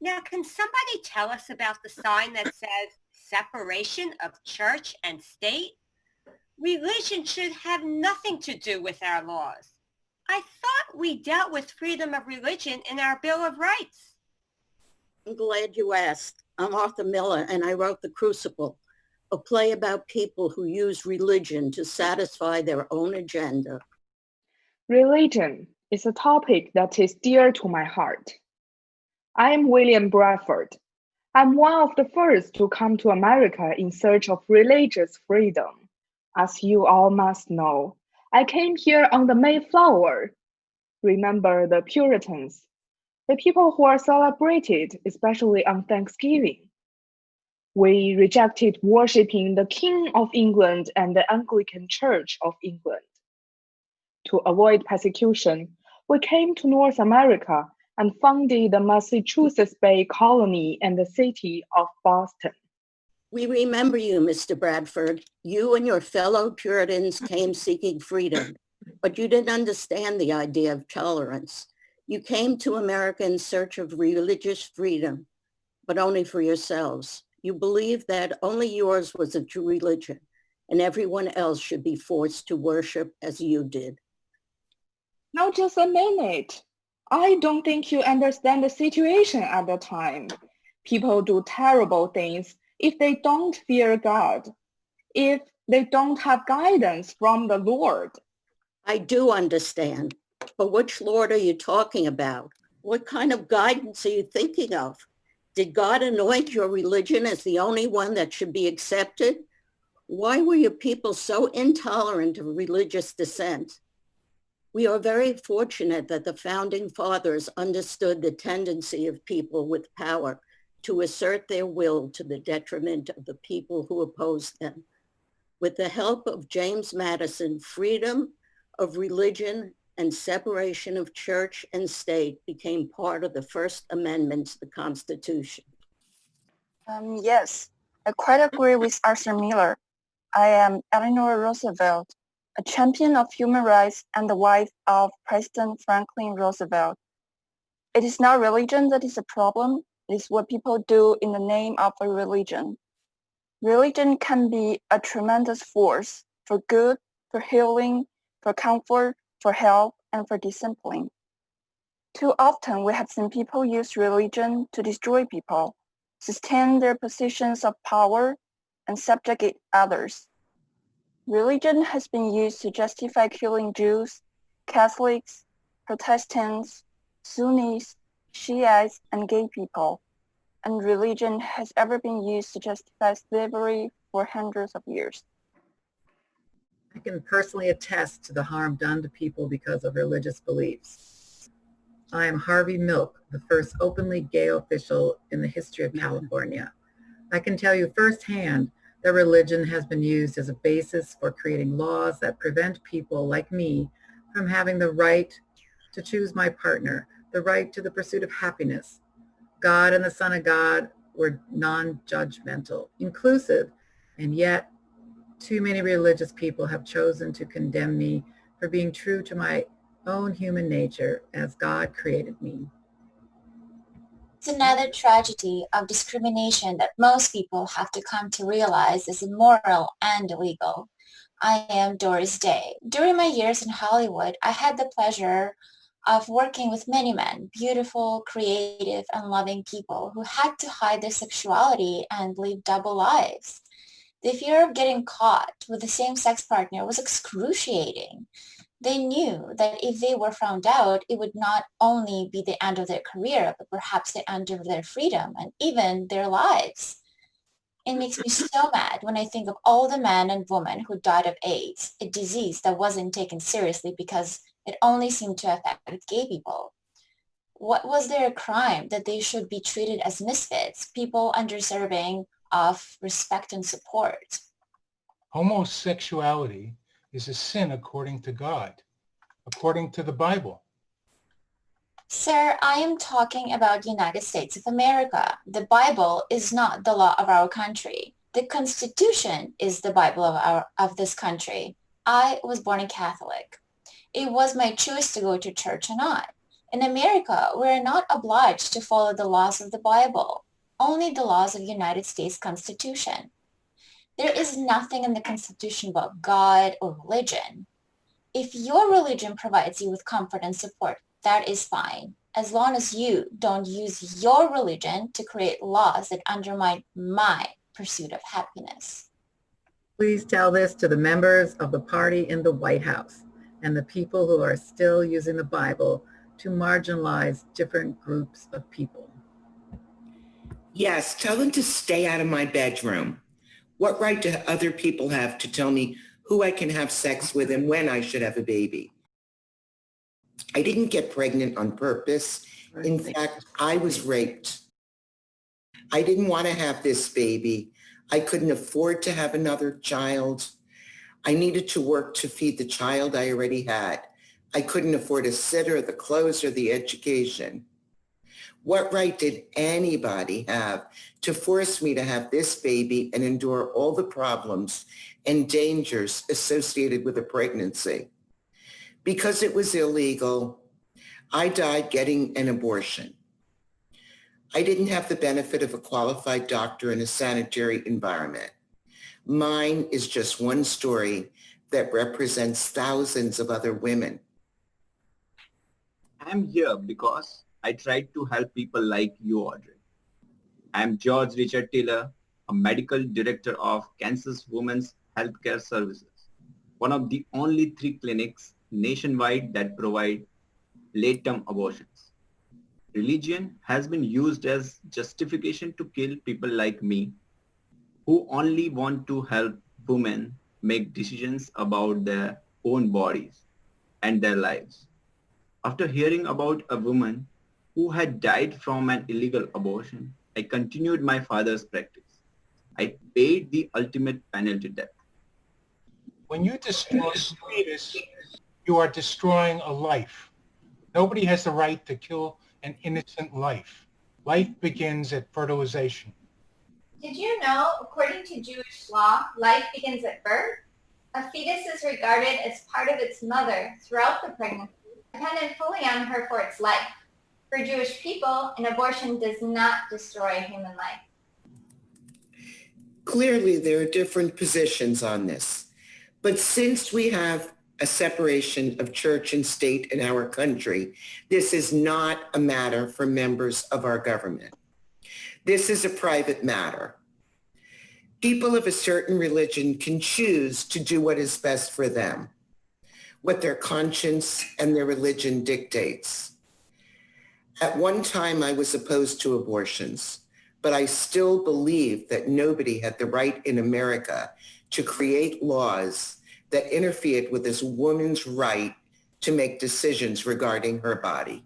Now, can somebody tell us about the sign that says separation of church and state? Religion should have nothing to do with our laws. I thought we dealt with freedom of religion in our Bill of Rights. I'm glad you asked. I'm Arthur Miller, and I wrote The Crucible, a play about people who use religion to satisfy their own agenda. Religion is a topic that is dear to my heart. I am William Bradford. I'm one of the first to come to America in search of religious freedom. As you all must know, I came here on the Mayflower. Remember the Puritans, the people who are celebrated, especially on Thanksgiving. We rejected worshipping the King of England and the Anglican Church of England. To avoid persecution, we came to North America and founded the Massachusetts Bay Colony and the city of Boston. We remember you, Mr. Bradford. You and your fellow Puritans came seeking freedom, but you didn't understand the idea of tolerance. You came to America in search of religious freedom, but only for yourselves. You believed that only yours was a true religion, and everyone else should be forced to worship as you did. Now just a minute. I don't think you understand the situation at the time. People do terrible things if they don't fear God, if they don't have guidance from the Lord. I do understand, but which Lord are you talking about? What kind of guidance are you thinking of? Did God anoint your religion as the only one that should be accepted? Why were your people so intolerant of religious dissent? We are very fortunate that the founding fathers understood the tendency of people with power to assert their will to the detriment of the people who opposed them. With the help of James Madison, freedom of religion and separation of church and state became part of the First Amendment to the Constitution. Yes, I quite agree with Arthur Miller. I am Eleanor Roosevelt, a champion of human rights and the wife of President Franklin Roosevelt. It is not religion that is a problem, it is what people do in the name of a religion. Religion can be a tremendous force for good, for healing, for comfort, for help, and for discipline. Too often we have seen people use religion to destroy people, sustain their positions of power, and subjugate others. Religion has been used to justify killing Jews, Catholics, Protestants, Sunnis, Shiites, and gay people. And religion has ever been used to justify slavery for hundreds of years. I can personally attest to the harm done to people because of religious beliefs. I am Harvey Milk, the first openly gay official in the history of California. I can tell you firsthand that religion has been used as a basis for creating laws that prevent people like me from having the right to choose my partner, the right to the pursuit of happiness. God and the Son of God were non-judgmental, inclusive, and yet too many religious people have chosen to condemn me for being true to my own human nature as God created me. It's another tragedy of discrimination that most people have to come to realize is immoral and illegal. I am Doris Day. During my years in Hollywood, I had the pleasure of working with many men, beautiful, creative, and loving people who had to hide their sexuality and live double lives. The fear of getting caught with the same-sex partner was excruciating. They knew that if they were found out, it would not only be the end of their career, but perhaps the end of their freedom and even their lives. It makes me so mad when I think of all the men and women who died of AIDS, a disease that wasn't taken seriously because it only seemed to affect gay people. What was their crime that they should be treated as misfits, people undeserving of respect and support? Homosexuality is a sin according to God, according to the Bible. Sir, I am talking about the United States of America. The Bible is not the law of our country. The Constitution is the Bible of this country. I was born a Catholic. It was my choice to go to church or not. In America, we are not obliged to follow the laws of the Bible, only the laws of the United States Constitution. There is nothing in the Constitution about God or religion. If your religion provides you with comfort and support, that is fine, as long as you don't use your religion to create laws that undermine my pursuit of happiness. Please tell this to the members of the party in the White House and the people who are still using the Bible to marginalize different groups of people. Yes, tell them to stay out of my bedroom. What right do other people have to tell me who I can have sex with and when I should have a baby? I didn't get pregnant on purpose. In fact, I was raped. I didn't want to have this baby. I couldn't afford to have another child. I needed to work to feed the child I already had. I couldn't afford a sitter, the clothes, or the education. What right did anybody have to force me to have this baby and endure all the problems and dangers associated with a pregnancy? Because it was illegal, I died getting an abortion. I didn't have the benefit of a qualified doctor in a sanitary environment. Mine is just one story that represents thousands of other women. I'm here because I tried to help people like you, Audrey. I'm George Richert Taylor, a medical director of Kansas Women's Healthcare Services, one of the only 3 clinics nationwide that provide late-term abortions. Religion has been used as justification to kill people like me, who only want to help women make decisions about their own bodies and their lives. After hearing about a woman who had died from an illegal abortion, I continued my father's practice. I paid the ultimate penalty death. When you destroy a fetus, you are destroying a life. Nobody has the right to kill an innocent life. Life begins at fertilization. Did you know, according to Jewish law, life begins at birth? A fetus is regarded as part of its mother throughout the pregnancy, dependent fully on her for its life. For Jewish people, an abortion does not destroy human life. Clearly, there are different positions on this. But since we have a separation of church and state in our country, this is not a matter for members of our government. This is a private matter. People of a certain religion can choose to do what is best for them, what their conscience and their religion dictates. At one time, I was opposed to abortions, but I still believe that nobody had the right in America to create laws that interfered with this woman's right to make decisions regarding her body.